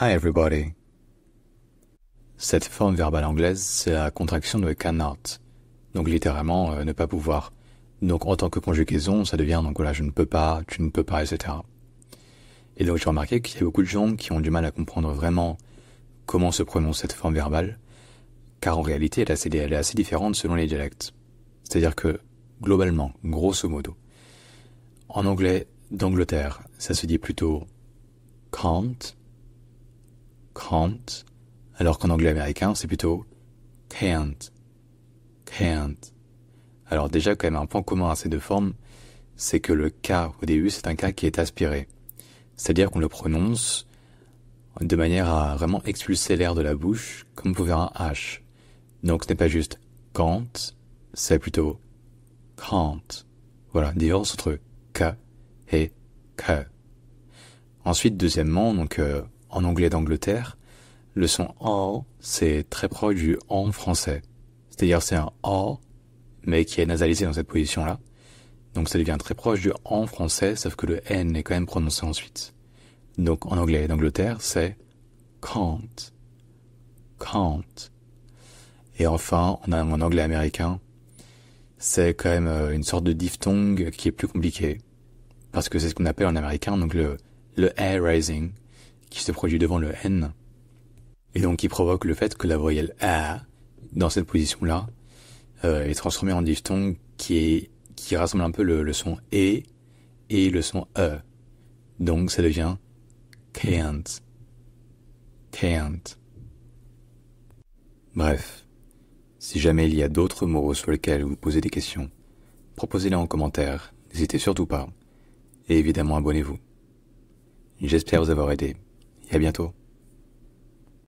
Hi everybody. Cette forme verbale anglaise, c'est la contraction de cannot. Donc littéralement, ne pas pouvoir. Donc en tant que conjugaison, ça devient donc voilà, je ne peux pas, tu ne peux pas, etc. Et donc j'ai remarqué qu'il y a beaucoup de gens qui ont du mal à comprendre vraiment comment se prononce cette forme verbale, car en réalité, elle est assez différente selon les dialectes. C'est-à-dire que, globalement, grosso modo, en anglais d'Angleterre, ça se dit plutôt can't, can't, alors qu'en anglais américain, c'est plutôt can't, can't. Alors déjà, quand même, un point commun à ces deux formes, c'est que le K au début, c'est un K qui est aspiré. C'est-à-dire qu'on le prononce de manière à vraiment expulser l'air de la bouche, comme pour faire un H. Donc ce n'est pas juste can't, c'est plutôt can't. Voilà, différence entre K et K. Ensuite, deuxièmement, donc en anglais d'Angleterre, le son A, c'est très proche du en français. C'est-à-dire c'est un A, mais qui est nasalisé dans cette position-là. Donc ça devient très proche du en français, sauf que le N est quand même prononcé ensuite. Donc en anglais d'Angleterre, c'est can't, can't. Et enfin, en anglais américain, c'est quand même une sorte de diphtongue qui est plus compliqué. Parce que c'est ce qu'on appelle en américain donc le air raising, qui se produit devant le N. Et donc qui provoque le fait que la voyelle A, dans cette position-là, est transformée en diphtongue qui rassemble un peu le son E et le son E. Donc ça devient can't, can't. Bref, si jamais il y a d'autres mots sur lesquels vous posez des questions, proposez-les en commentaire, n'hésitez surtout pas. Et évidemment abonnez-vous. J'espère vous avoir aidé, et à bientôt.